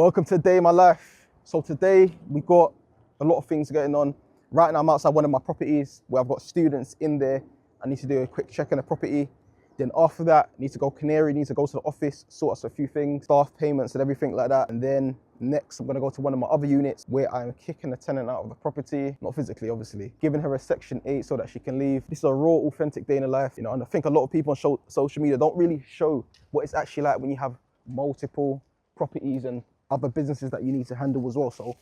Welcome to Day in My Life. So today we got a lot of things going on. Right now I'm outside one of my properties where I've got students in there. I need to do a quick check on the property. Then after that, I need to go Canary, need to go to the office, sort out a few things, staff payments and everything like that. And then next I'm gonna go to one of my other units where I'm kicking the tenant out of the property, not physically obviously, giving her a section 8 so that she can leave. This is a raw, authentic day in the life, you know, and I think a lot of people on social media don't really show what it's actually like when you have multiple properties and other businesses that you need to handle as well. So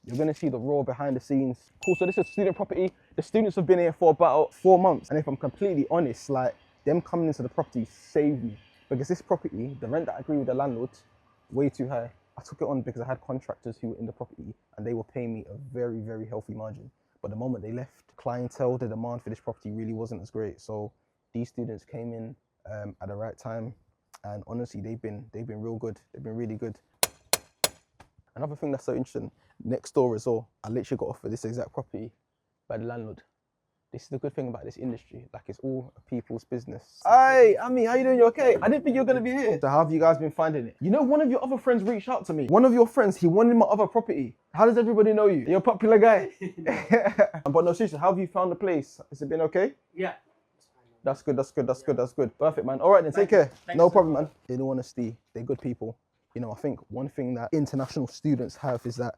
you're gonna see the raw behind the scenes. Cool, so this is a student property. The students have been here for about 4 months. And if I'm completely honest, like them coming into the property saved me, because this property, the rent that I agree with the landlord, way too high. I took it on because I had contractors who were in the property and they were paying me a very, very healthy margin. But the moment they left, clientele, the demand for this property really wasn't as great. So these students came in at the right time, and honestly, they've been real good. They've been really good. Another thing that's so interesting, next door as well, I literally got offered this exact property by the landlord. This is the good thing about this industry, like it's all people's business. Hey, Ami, how you doing? You okay? I didn't think you were gonna be here. So how have you guys been finding it? You know, one of your other friends reached out to me. One of your friends, he wanted my other property. How does everybody know you? You're a popular guy. But no, seriously, how have you found the place? Has it been okay? Yeah. That's good, that's good, that's good, that's good. Perfect, man. All right then, take care. No problem, man. In all honesty, they're good people. You know, I think one thing that international students have is that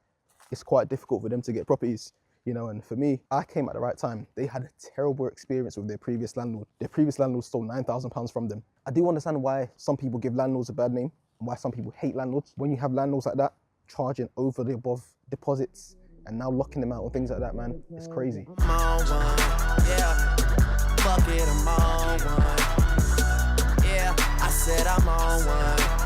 it's quite difficult for them to get properties. You know, and for me, I came at the right time. They had a terrible experience with their previous landlord. Their previous landlord stole £9,000 from them. I do understand why some people give landlords a bad name and why some people hate landlords. When you have landlords like that, charging over the above deposits and now locking them out and things like that, man, it's crazy. I'm on one, yeah. Fuck it, I'm on one. Yeah, I said I'm on one.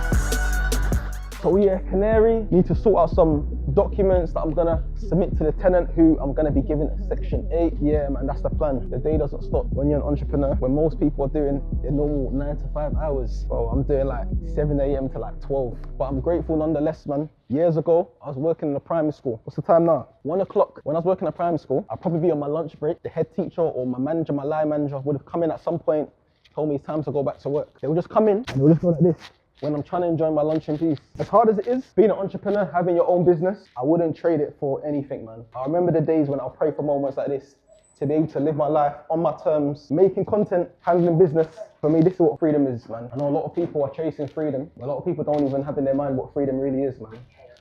So yeah, Canary, need to sort out some documents that I'm gonna submit to the tenant who I'm gonna be giving a section 8. Yeah, man, that's the plan. The day doesn't stop. When you're an entrepreneur, when most people are doing their normal 9 to 5 hours, bro, I'm doing like 7 a.m. to like 12. But I'm grateful nonetheless, man. Years ago, I was working in a primary school. What's the time now? 1 o'clock. When I was working at primary school, I'd probably be on my lunch break. The head teacher or my manager, my line manager would have come in at some point, told me it's time to go back to work. They would just come in and they would just go like this. When I'm trying to enjoy my lunch in peace. As hard as it is, being an entrepreneur, having your own business, I wouldn't trade it for anything, man. I remember the days when I'll pray for moments like this, to be able to live my life on my terms, making content, handling business. For me, this is what freedom is, man. I know a lot of people are chasing freedom. A lot of people don't even have in their mind what freedom really is, man.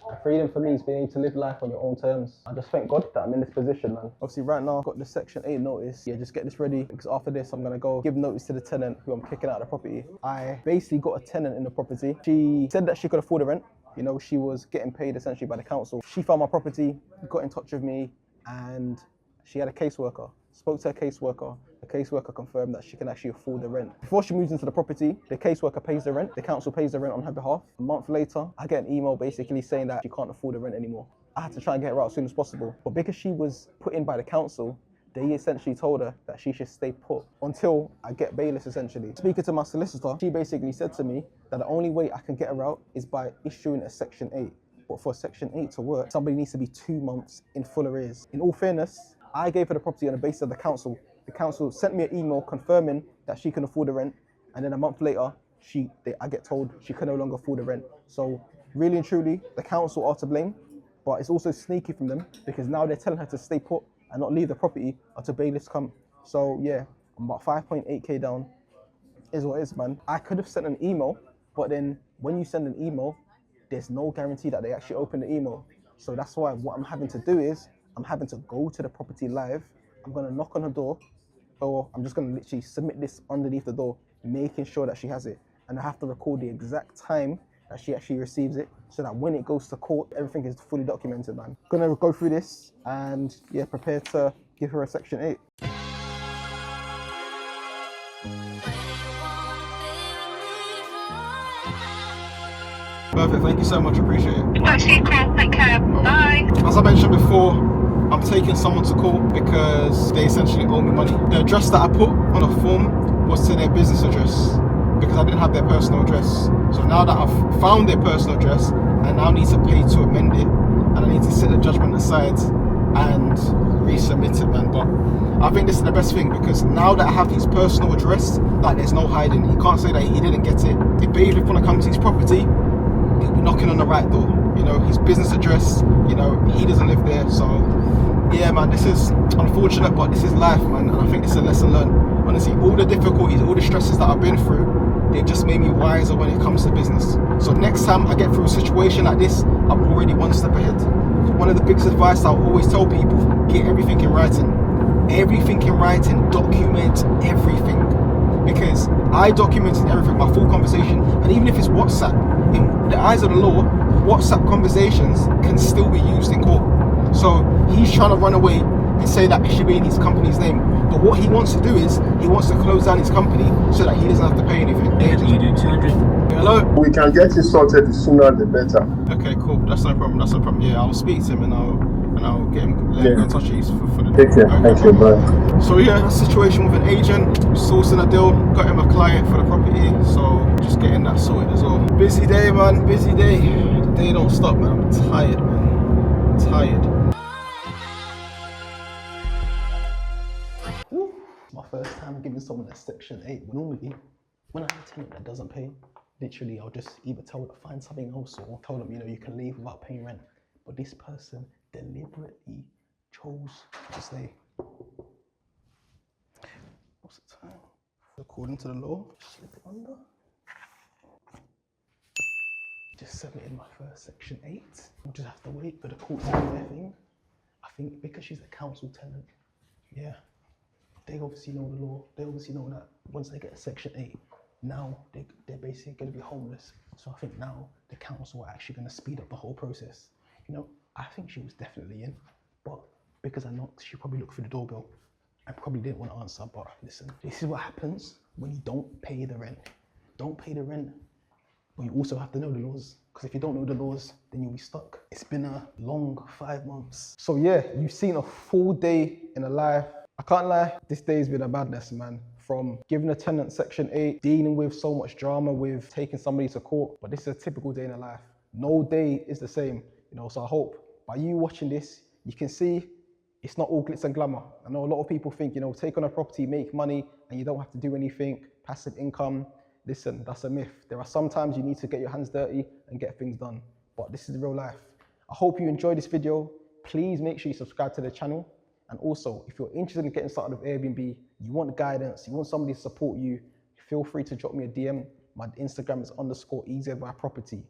And freedom for me is being able to live life on your own terms. I just thank God that I'm in this position, man. Obviously right now, I've got the section 8 notice. Yeah, just get this ready, because after this, I'm gonna go give notice to the tenant who I'm kicking out of the property. I basically got a tenant in the property. She said that she could afford the rent. You know, she was getting paid essentially by the council. She found my property, got in touch with me, and she had a caseworker. Spoke to her caseworker. The caseworker confirmed that she can actually afford the rent. Before she moves into the property, the caseworker pays the rent. The council pays the rent on her behalf. A month later, I get an email basically saying that she can't afford the rent anymore. I had to try and get her out as soon as possible. But because she was put in by the council, they essentially told her that she should stay put until I get bailiffs essentially. Speaking to my solicitor, she basically said to me that the only way I can get her out is by issuing a section 8. But for section 8 to work, somebody needs to be 2 months in full arrears. In all fairness, I gave her the property on the basis of the council. The council sent me an email confirming that she can afford the rent, and then a month later, I get told she can no longer afford the rent. So really and truly, the council are to blame, but it's also sneaky from them because now they're telling her to stay put and not leave the property until bailiffs come. So yeah, I'm about 5.8k down. Is what it is, man. I could have sent an email, but then when you send an email, there's no guarantee that they actually open the email. So that's why what I'm having to do is I'm having to go to the property live. I'm gonna knock on her door, or I'm just gonna literally submit this underneath the door, making sure that she has it. And I have to record the exact time that she actually receives it, so that when it goes to court, everything is fully documented, man. Gonna go through this and yeah, prepare to give her a section 8. Perfect, thank you so much, appreciate it. Actually, cool, take care, bye. As I mentioned before, I'm taking someone to court because they essentially owe me money. The address that I put on a form was to their business address because I didn't have their personal address. So now that I've found their personal address, I now need to pay to amend it, and I need to set the judgment aside and resubmit it, man. But I think this is the best thing because now that I have his personal address, like there's no hiding. He can't say that he didn't get it. If bailiff want to come to his property, he'll be knocking on the right door. You his business address, he doesn't live there. So yeah, man, this is unfortunate, but this is life, man, and I think it's a lesson learned. Honestly, all the difficulties, all the stresses that I've been through, they just made me wiser when it comes to business. So next time I get through a situation like this, I'm already one step ahead. One of the biggest advice I'll always tell people, get everything in writing. Everything in writing, document everything. Because I documented everything, my full conversation, and even if it's WhatsApp, in the eyes of the law, WhatsApp conversations can still be used in court. So he's trying to run away and say that it should be in his company's name. But what he wants to do is, he wants to close down his company so that he doesn't have to pay anything. You do 200. Hello? We can get you sorted, the sooner the better. Okay, cool. That's no problem. Yeah, I'll speak to him and I'll get him in touch with you for the Take care. Okay. Thank you. Bye. So yeah, a situation with an agent, sourcing a deal, got him a client for the property, so just getting that sorted as well. Busy day, man, busy day. The day don't stop, man. I'm tired, man. I'm tired. Woo. My first time giving someone a Section 8. Normally, when I have a tenant that doesn't pay, literally I'll just either tell them to find something else or tell them, you can leave without paying rent. But this person deliberately chose to stay. What's the time? According to the law, slip it under. Just submitted my first Section 8. I'll just have to wait for the court to do their thing. I think because she's a council tenant, yeah, they obviously know the law. They obviously know that once they get a Section 8, now they're basically going to be homeless. So I think now the council are actually going to speed up the whole process. I think she was definitely in, but because I knocked, she probably looked through the doorbell and probably didn't want to answer. But listen, this is what happens when you don't pay the rent. Don't pay the rent, but you also have to know the laws. Because if you don't know the laws, then you'll be stuck. It's been a long 5 months. So yeah, you've seen a full day in a life. I can't lie, this day's been a madness, man. From giving a tenant Section 8, dealing with so much drama with taking somebody to court, but this is a typical day in a life. No day is the same, so I hope by you watching this, you can see it's not all glitz and glamour. I know a lot of people think, take on a property, make money, and you don't have to do anything, passive income. Listen, that's a myth. There are some times you need to get your hands dirty and get things done, but this is real life. I hope you enjoyed this video. Please make sure you subscribe to the channel. And also, if you're interested in getting started with Airbnb, you want guidance, you want somebody to support you, feel free to drop me a DM. My Instagram is _easyadviceproperty.